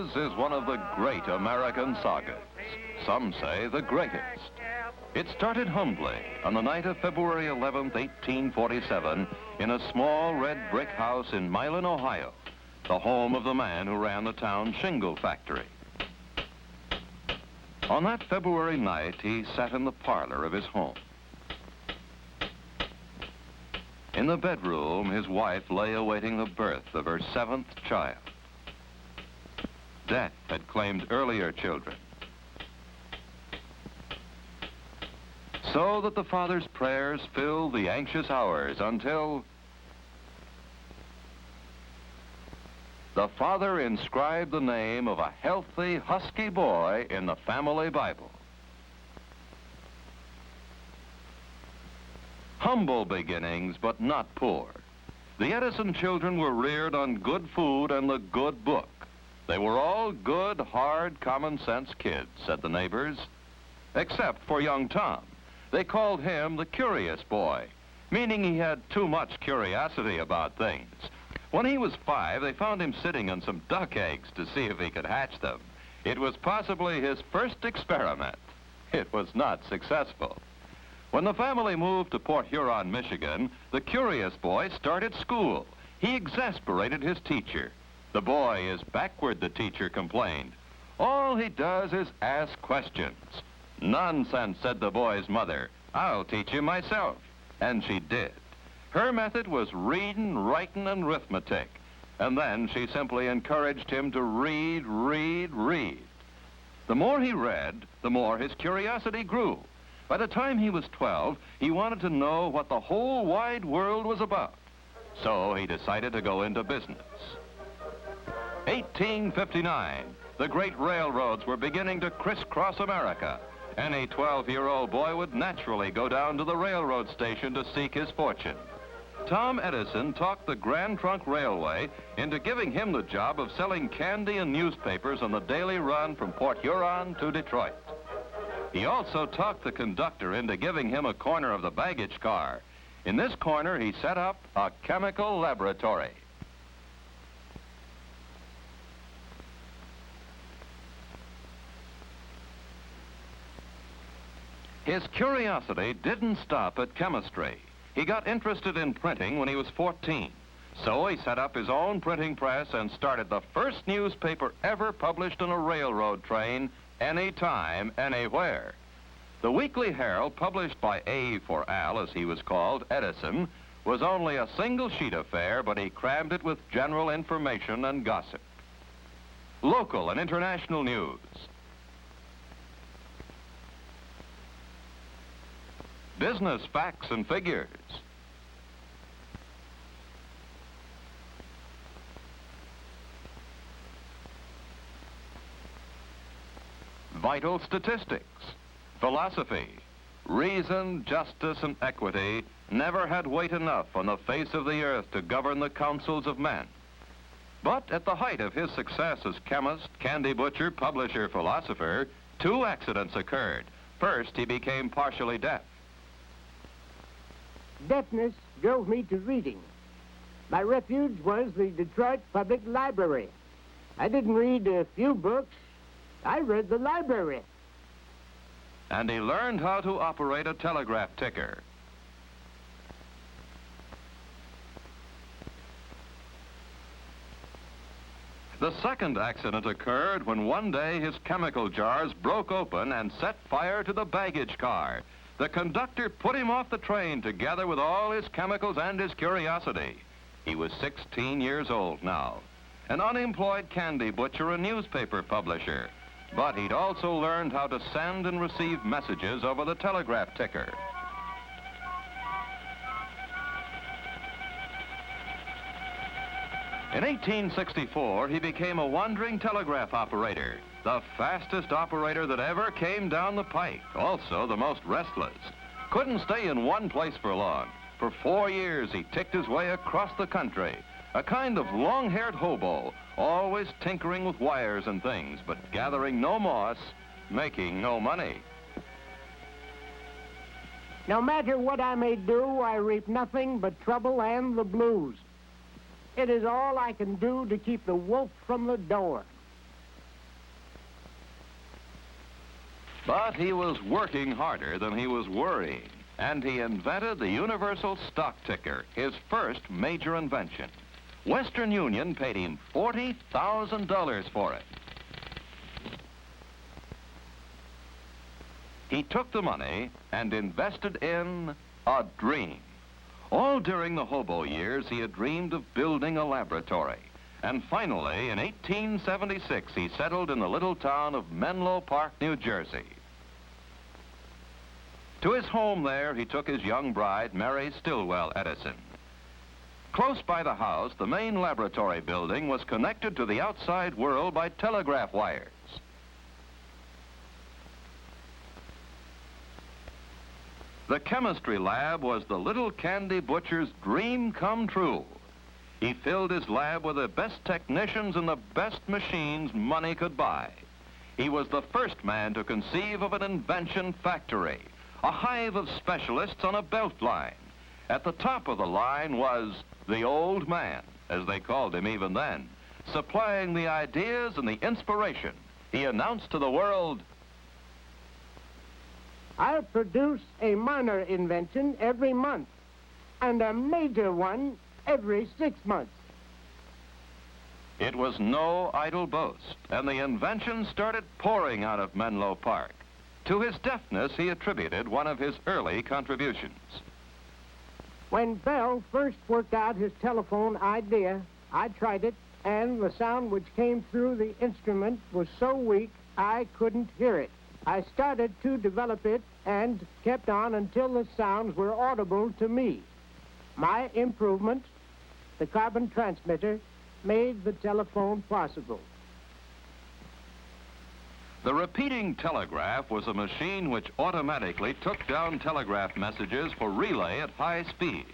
Aces is one of the great American sagas. Some say the greatest. It started humbly on the night of February 11th, 1847, in a small red brick house in Milan, Ohio, the home of the man who ran the town's shingle factory. On that February night, he sat in the parlor of his home. In the bedroom, his wife lay awaiting the birth of her 7th child. Death had claimed earlier children. So that the father's prayers filled the anxious hours until the father inscribed the name of a healthy, husky boy in the family Bible. Humble beginnings, but not poor. The Edison children were reared on good food and the good book. They were all good, hard, common-sense kids, said the neighbors, except for young Tom. They called him the curious boy, meaning he had too much curiosity about things. When he was 5, they found him sitting on some duck eggs to see if he could hatch them. It was possibly his first experiment. It was not successful. When the family moved to Port Huron, Michigan, the curious boy started school. He exasperated his teacher. The boy is backward, the teacher complained. All he does is ask questions. Nonsense, said the boy's mother. I'll teach you myself. And she did. Her method was reading, writing, and arithmetic. And then she simply encouraged him to read, read, read. The more he read, the more his curiosity grew. By the time he was 12, he wanted to know what the whole wide world was about. So he decided to go into business. 1859, the great railroads were beginning to crisscross America. Any 12-year-old boy would naturally go down to the railroad station to seek his fortune. Tom Edison talked the Grand Trunk Railway into giving him the job of selling candy and newspapers on the daily run from Port Huron to Detroit. He also talked the conductor into giving him a corner of the baggage car. In this corner, he set up a chemical laboratory. His curiosity didn't stop at chemistry. He got interested in printing when he was 14. So he set up his own printing press and started the first newspaper ever published on a railroad train, anytime, anywhere. The Weekly Herald, published by A for Al, as he was called, Edison, was only a single sheet affair, but he crammed it with general information and gossip. Local and international news. Business facts and figures. Vital statistics. Philosophy. Reason, justice, and equity never had weight enough on the face of the earth to govern the councils of men. But at the height of his success as chemist, candy butcher, publisher, philosopher, 2 accidents occurred. First, he became partially deaf. Deafness drove me to reading. My refuge was the Detroit Public Library. I didn't read a few books. I read the library. And he learned how to operate a telegraph ticker. The second accident occurred when one day his chemical jars broke open and set fire to the baggage car. The conductor put him off the train together with all his chemicals and his curiosity. He was 16 years old now, an unemployed candy butcher and newspaper publisher. But he'd also learned how to send and receive messages over the telegraph ticker. In 1864, he became a wandering telegraph operator, the fastest operator that ever came down the pike, also the most restless. Couldn't stay in one place for long. For 4 years, he ticked his way across the country, a kind of long-haired hobo, always tinkering with wires and things, but gathering no moss, making no money. No matter what I may do, I reap nothing but trouble and the blues. It is all I can do to keep the wolf from the door. But he was working harder than he was worrying, and he invented the universal stock ticker, his first major invention. Western Union paid him $40,000 for it. He took the money and invested in a dream. All during the hobo years, he had dreamed of building a laboratory. And finally, in 1876, he settled in the little town of Menlo Park, New Jersey. To his home there, he took his young bride, Mary Stillwell Edison. Close by the house, the main laboratory building was connected to the outside world by telegraph wires. The chemistry lab was the little candy butcher's dream come true. He filled his lab with the best technicians and the best machines money could buy. He was the first man to conceive of an invention factory, a hive of specialists on a belt line. At the top of the line was the old man, as they called him even then, supplying the ideas and the inspiration. He announced to the world, I produce a minor invention every month and a major one every 6 months. It was no idle boast, and the invention started pouring out of Menlo Park. To his deafness, he attributed one of his early contributions. When Bell first worked out his telephone idea, I tried it, and the sound which came through the instrument was so weak I couldn't hear it. I started to develop it and kept on until the sounds were audible to me. My improvement, the carbon transmitter, made the telephone possible. The repeating telegraph was a machine which automatically took down telegraph messages for relay at high speed.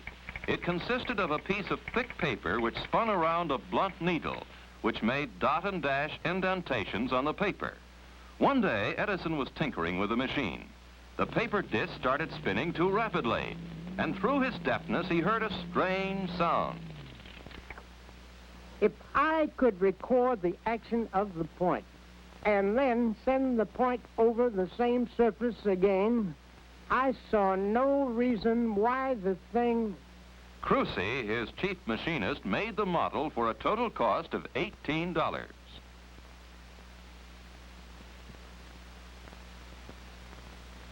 It consisted of a piece of thick paper which spun around a blunt needle, which made dot and dash indentations on the paper. One day, Edison was tinkering with the machine. The paper disc started spinning too rapidly, and through his deafness, he heard a strange sound. If I could record the action of the point, and then send the point over the same surface again, I saw no reason why the thing... Crucy, his chief machinist, made the model for a total cost of $18.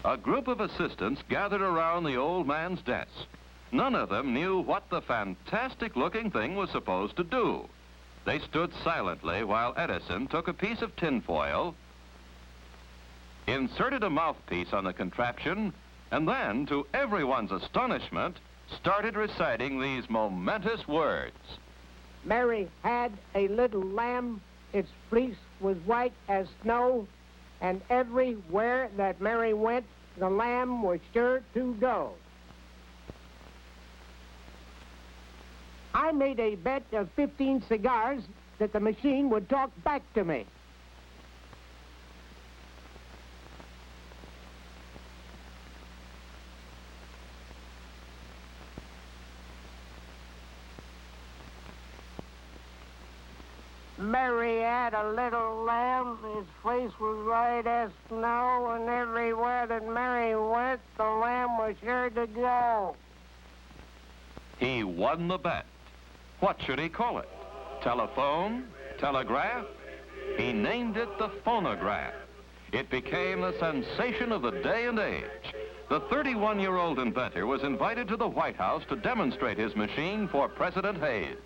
A group of assistants gathered around the old man's desk. None of them knew what the fantastic-looking thing was supposed to do. They stood silently while Edison took a piece of tinfoil, inserted a mouthpiece on the contraption, and then, to everyone's astonishment, started reciting these momentous words. Mary had a little lamb, its fleece was white as snow, and everywhere that Mary went, the lamb was sure to go. I made a bet of 15 cigars that the machine would talk back to me. Mary had a little lamb, its face was white as snow, and everywhere that Mary went, the lamb was sure to go. He won the bet. What should he call it? Telephone? Telegraph? He named it the phonograph. It became the sensation of the day and age. The 31-year-old inventor was invited to the White House to demonstrate his machine for President Hayes.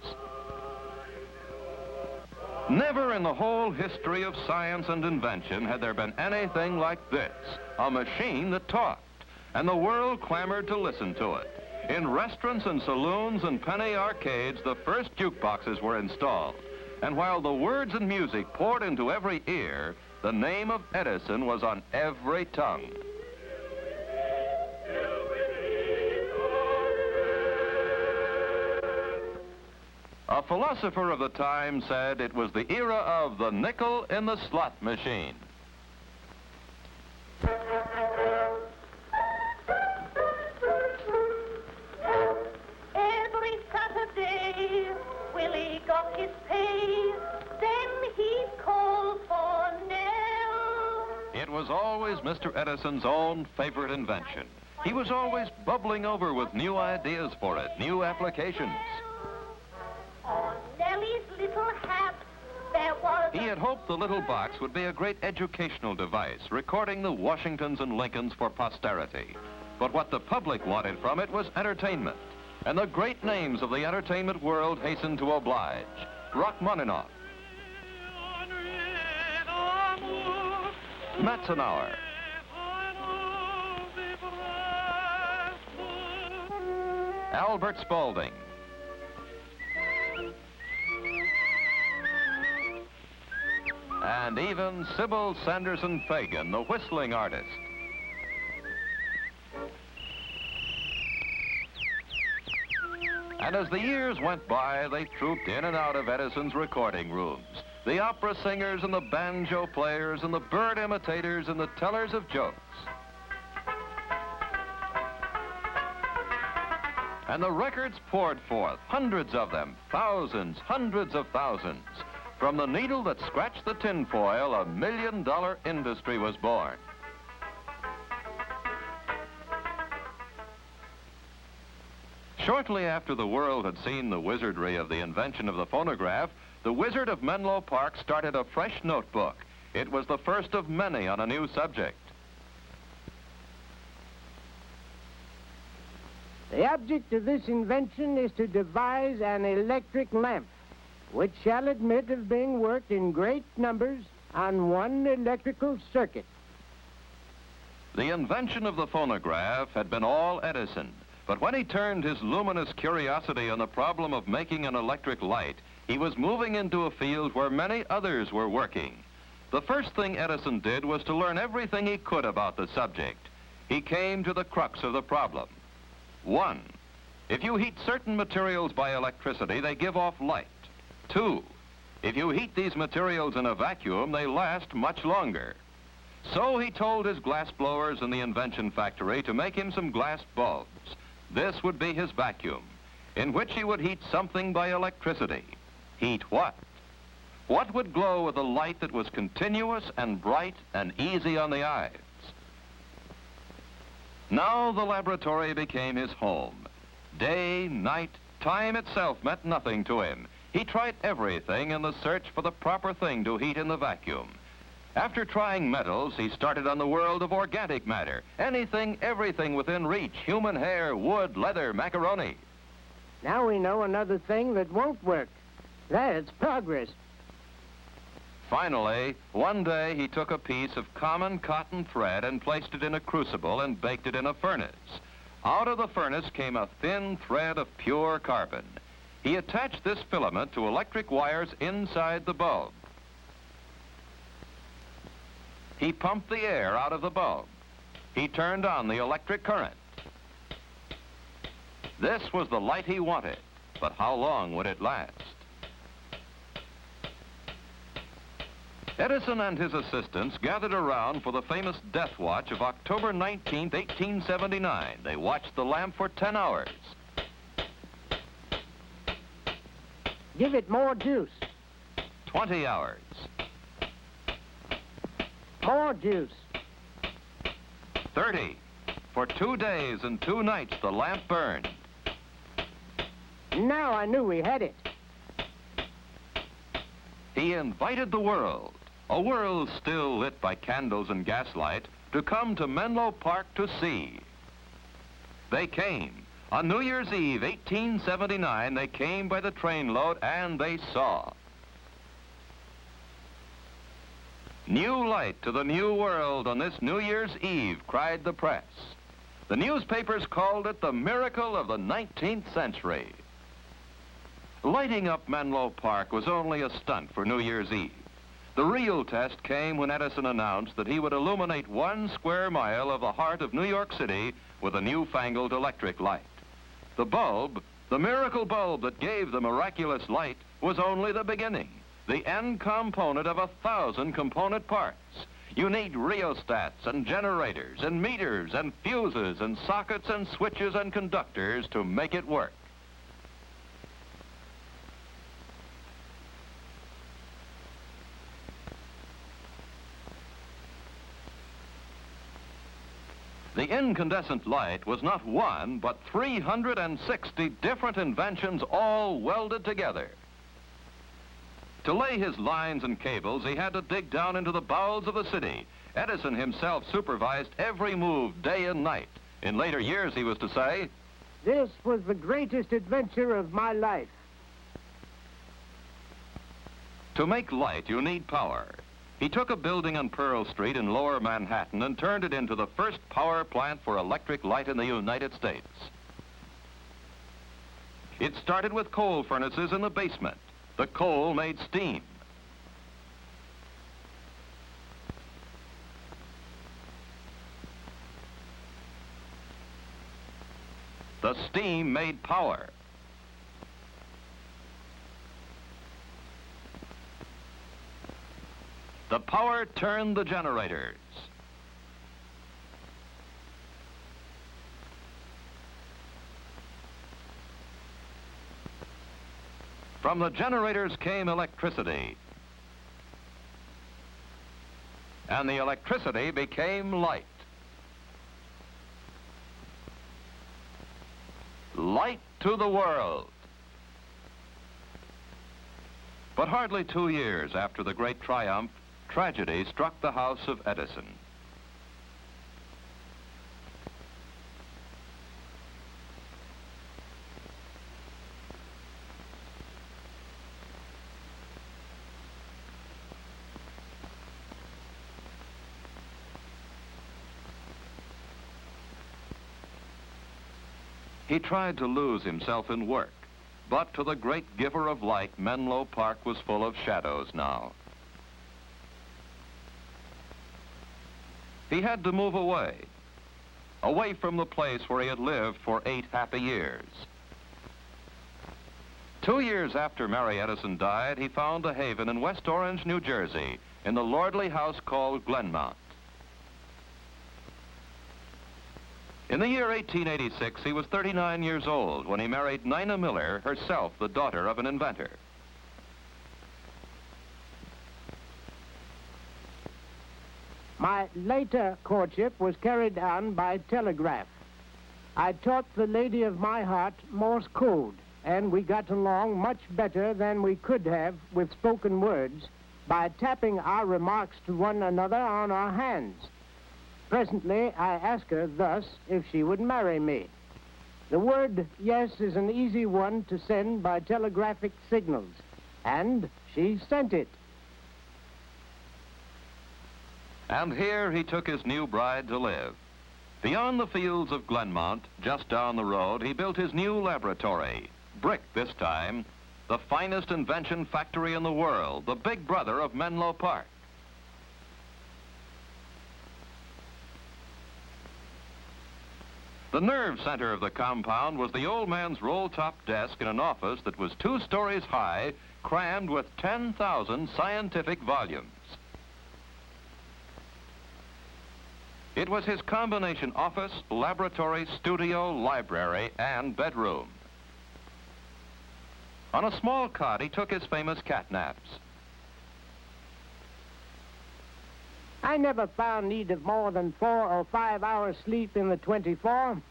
Never in the whole history of science and invention had there been anything like this, a machine that talked, and the world clamored to listen to it. In restaurants and saloons and penny arcades, the first jukeboxes were installed. And while the words and music poured into every ear, the name of Edison was on every tongue. A philosopher of the time said it was the era of the nickel in the slot machine. Every Saturday, Willie got his pay, then he'd call for Nell. It was always Mr. Edison's own favorite invention. He was always bubbling over with new ideas for it, new applications. On Nellie's little hat, there was... He had hoped the little box would be a great educational device, recording the Washingtons and Lincolns for posterity. But what the public wanted from it was entertainment. And the great names of the entertainment world hastened to oblige. Rachmaninoff, Metzenauer, Albert Spaulding, and even Sybil Sanderson Fagan, the whistling artist. And as the years went by, they trooped in and out of Edison's recording rooms. The opera singers and the banjo players and the bird imitators and the tellers of jokes. And the records poured forth, hundreds of them, thousands, hundreds of thousands. From the needle that scratched the tinfoil, a million-dollar industry was born. Shortly after the world had seen the wizardry of the invention of the phonograph, the Wizard of Menlo Park started a fresh notebook. It was the first of many on a new subject. The object of this invention is to devise an electric lamp, which shall admit of being worked in great numbers on one electrical circuit. The invention of the phonograph had been all Edison, but when he turned his luminous curiosity on the problem of making an electric light, he was moving into a field where many others were working. The first thing Edison did was to learn everything he could about the subject. He came to the crux of the problem. 1, if you heat certain materials by electricity, they give off light. 2, if you heat these materials in a vacuum, they last much longer. So he told his glass blowers in the invention factory to make him some glass bulbs. This would be his vacuum, in which he would heat something by electricity. Heat what? What would glow with a light that was continuous and bright and easy on the eyes? Now the laboratory became his home. Day, night, time itself meant nothing to him. He tried everything in the search for the proper thing to heat in the vacuum. After trying metals, he started on the world of organic matter. Anything, everything within reach. Human hair, wood, leather, macaroni. Now we know another thing that won't work. That's progress. Finally, one day he took a piece of common cotton thread and placed it in a crucible and baked it in a furnace. Out of the furnace came a thin thread of pure carbon. He attached this filament to electric wires inside the bulb. He pumped the air out of the bulb. He turned on the electric current. This was the light he wanted, but how long would it last? Edison and his assistants gathered around for the famous death watch of October 19, 1879. They watched the lamp for 10 hours. Give it more juice. 20 hours. More juice. 30. For 2 days and 2 nights, the lamp burned. Now I knew we had it. He invited the world, a world still lit by candles and gaslight, to come to Menlo Park to see. They came. On New Year's Eve, 1879, they came by the trainload and they saw. New light to the new world on this New Year's Eve, cried the press. The newspapers called it the miracle of the 19th century. Lighting up Menlo Park was only a stunt for New Year's Eve. The real test came when Edison announced that he would illuminate 1 square mile of the heart of New York City with a newfangled electric light. The bulb, the miracle bulb that gave the miraculous light, was only the beginning, the end component of 1,000 component parts. You need rheostats and generators and meters and fuses and sockets and switches and conductors to make it work. The incandescent light was not one, but 360 different inventions all welded together. To lay his lines and cables, he had to dig down into the bowels of the city. Edison himself supervised every move day and night. In later years, he was to say, "This was the greatest adventure of my life." to make light, you need power. He took a building on Pearl Street in Lower Manhattan and turned it into the first power plant for electric light in the United States. It started with coal furnaces in the basement. The coal made steam. The steam made power. The power turned the generators. From the generators came electricity. And the electricity became light. Light to the world. But hardly 2 years after the great triumph, tragedy struck the house of Edison. He tried to lose himself in work, but to the great giver of light, Menlo Park was full of shadows now. He had to move away from the place where he had lived for 8 happy years. 2 years after Mary Edison died, he found a haven in West Orange, New Jersey, in the lordly house called Glenmount. In the year 1886, he was 39 years old when he married Nina Miller, herself the daughter of an inventor. My later courtship was carried on by telegraph. I taught the lady of my heart Morse code, and we got along much better than we could have with spoken words by tapping our remarks to one another on our hands. Presently, I asked her thus if she would marry me. The word yes is an easy one to send by telegraphic signals, and she sent it. And here he took his new bride to live. Beyond the fields of Glenmount, just down the road, he built his new laboratory. Brick this time, the finest invention factory in the world, the big brother of Menlo Park. The nerve center of the compound was the old man's roll-top desk in an office that was 2 stories high, crammed with 10,000 scientific volumes. It was his combination office, laboratory, studio, library, and bedroom. On a small cot, he took his famous cat naps. I never found need of more than 4 or 5 hours sleep in the 24.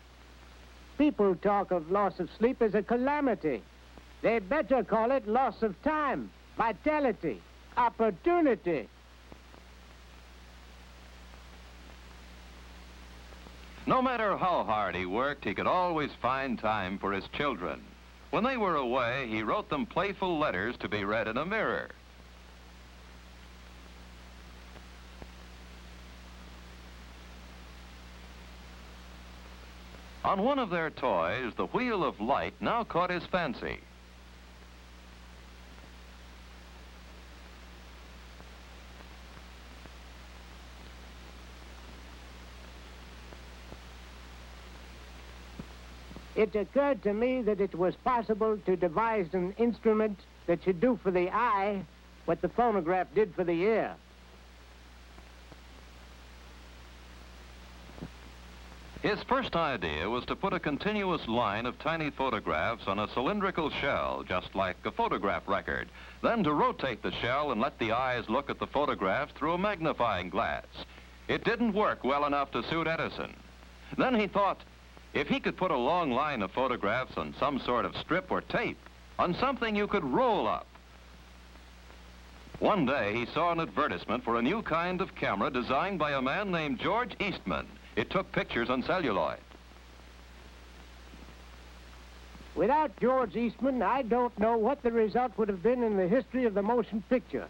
People talk of loss of sleep as a calamity. They better call it loss of time, vitality, opportunity. No matter how hard he worked, he could always find time for his children. When they were away, he wrote them playful letters to be read in a mirror. On one of their toys, the wheel of light now caught his fancy. It occurred to me that it was possible to devise an instrument that should do for the eye what the phonograph did for the ear. His first idea was to put a continuous line of tiny photographs on a cylindrical shell, just like a photograph record, then to rotate the shell and let the eyes look at the photographs through a magnifying glass. It didn't work well enough to suit Edison. Then he thought, if he could put a long line of photographs on some sort of strip or tape, on something you could roll up. One day he saw an advertisement for a new kind of camera designed by a man named George Eastman. It took pictures on celluloid. Without George Eastman, I don't know what the result would have been in the history of the motion picture.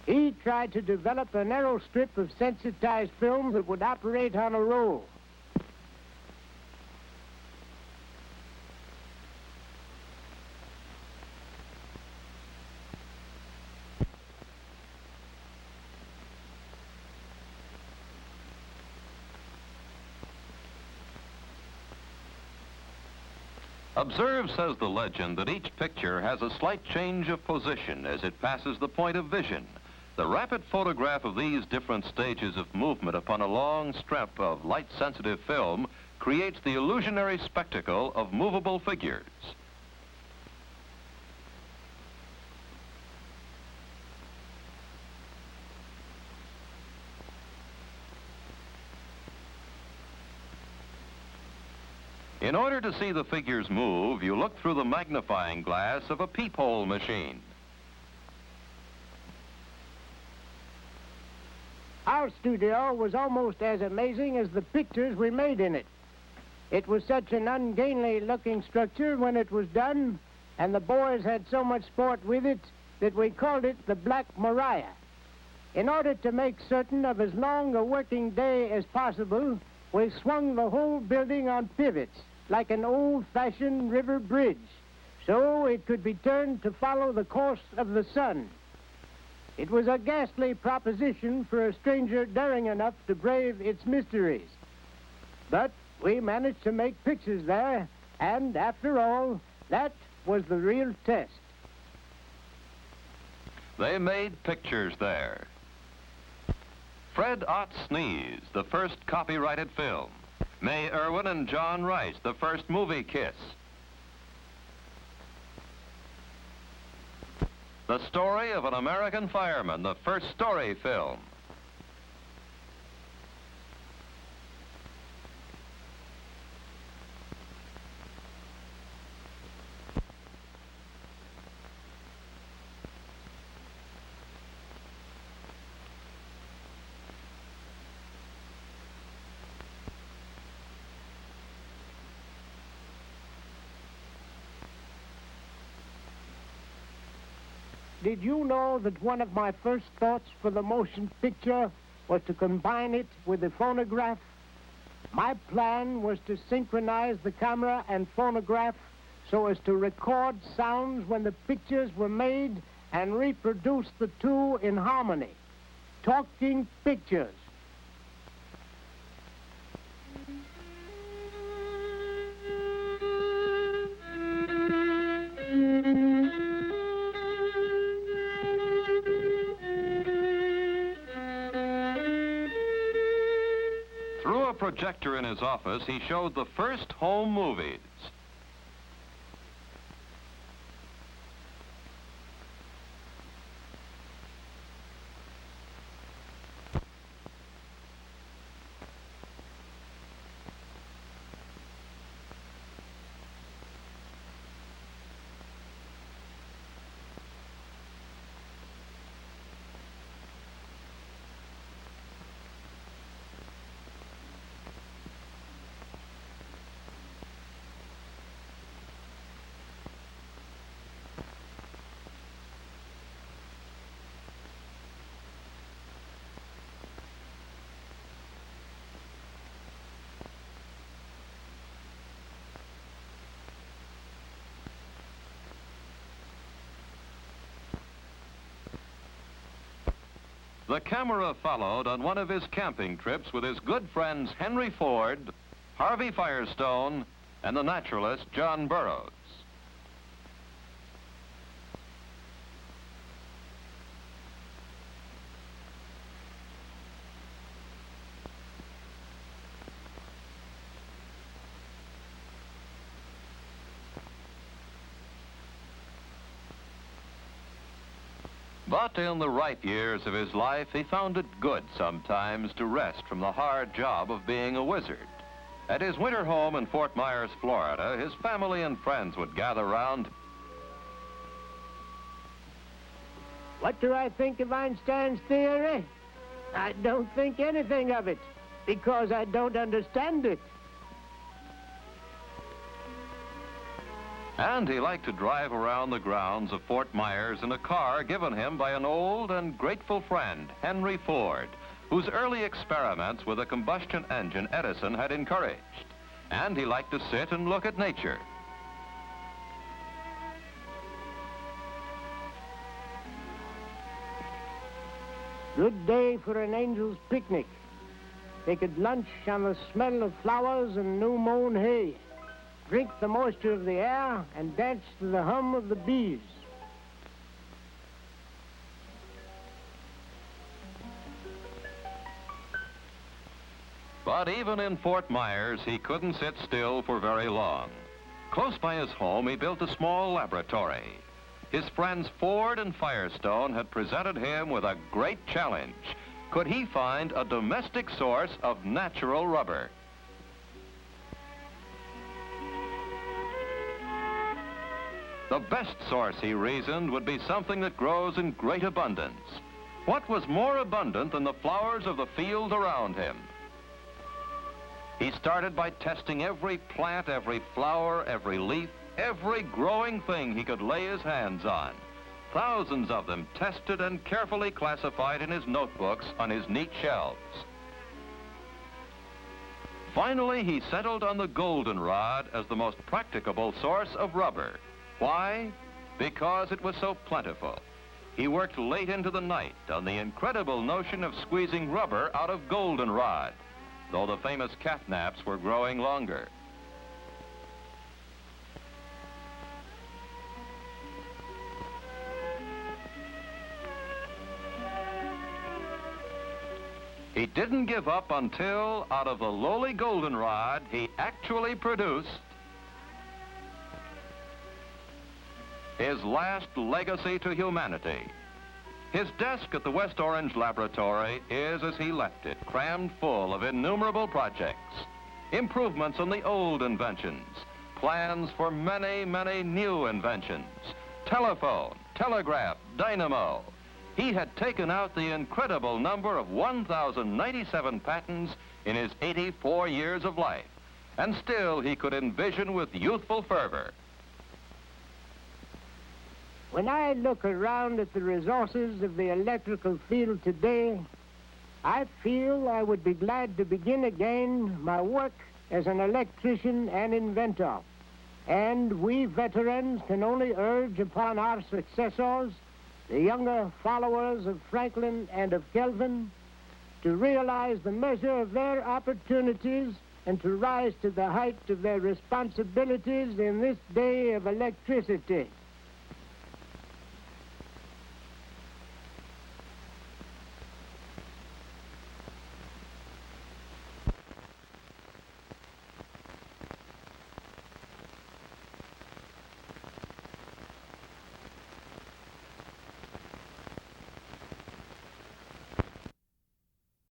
He tried to develop a narrow strip of sensitized film that would operate on a roll. Observe, says the legend, that each picture has a slight change of position as it passes the point of vision. The rapid photograph of these different stages of movement upon a long strip of light-sensitive film creates the illusionary spectacle of movable figures. In order to see the figures move, you look through the magnifying glass of a peephole machine. Our studio was almost as amazing as the pictures we made in it. It was such an ungainly-looking structure when it was done, and the boys had so much sport with it that we called it the Black Maria. In order to make certain of as long a working day as possible, we swung the whole building on pivots, like an old-fashioned river bridge, so it could be turned to follow the course of the sun. It was a ghastly proposition for a stranger daring enough to brave its mysteries. But we managed to make pictures there, and after all, that was the real test. They made pictures there. Fred Ott Sneeze, the first copyrighted film. May Irwin and John Rice, the first movie kiss. The story of an American fireman, the first story film. Did you know that one of my first thoughts for the motion picture was to combine it with the phonograph? My plan was to synchronize the camera and phonograph so as to record sounds when the pictures were made and reproduce the two in harmony. Talking pictures. Through a projector in his office, he showed the first home movies. The camera followed on one of his camping trips with his good friends Henry Ford, Harvey Firestone, and the naturalist John Burroughs. But in the ripe years of his life, he found it good sometimes to rest from the hard job of being a wizard. At his winter home in Fort Myers, Florida, his family and friends would gather round. What do I think of Einstein's theory? I don't think anything of it, because I don't understand it. And he liked to drive around the grounds of Fort Myers in a car given him by an old and grateful friend, Henry Ford, whose early experiments with a combustion engine Edison had encouraged. And he liked to sit and look at nature. Good day for an angel's picnic. They could lunch on the smell of flowers and new-mown hay, drink the moisture of the air, and dance to the hum of the bees. But even in Fort Myers, he couldn't sit still for very long. Close by his home, he built a small laboratory. His friends Ford and Firestone had presented him with a great challenge. Could he find a domestic source of natural rubber? The best source, he reasoned, would be something that grows in great abundance. What was more abundant than the flowers of the field around him? He started by testing every plant, every flower, every leaf, every growing thing he could lay his hands on. Thousands of them tested and carefully classified in his notebooks on his neat shelves. Finally, he settled on the goldenrod as the most practicable source of rubber. Why? Because it was so plentiful. He worked late into the night on the incredible notion of squeezing rubber out of goldenrod, though the famous catnaps were growing longer. He didn't give up until, out of the lowly goldenrod, he actually produced his last legacy to humanity. His desk at the West Orange Laboratory is, as he left it, crammed full of innumerable projects, improvements on the old inventions, plans for many, many new inventions, telephone, telegraph, dynamo. He had taken out the incredible number of 1,097 patents in his 84 years of life, and still he could envision with youthful fervor. When I look around at the resources of the electrical field today, I feel I would be glad to begin again my work as an electrician and inventor. And we veterans can only urge upon our successors, the younger followers of Franklin and of Kelvin, to realize the measure of their opportunities and to rise to the height of their responsibilities in this day of electricity.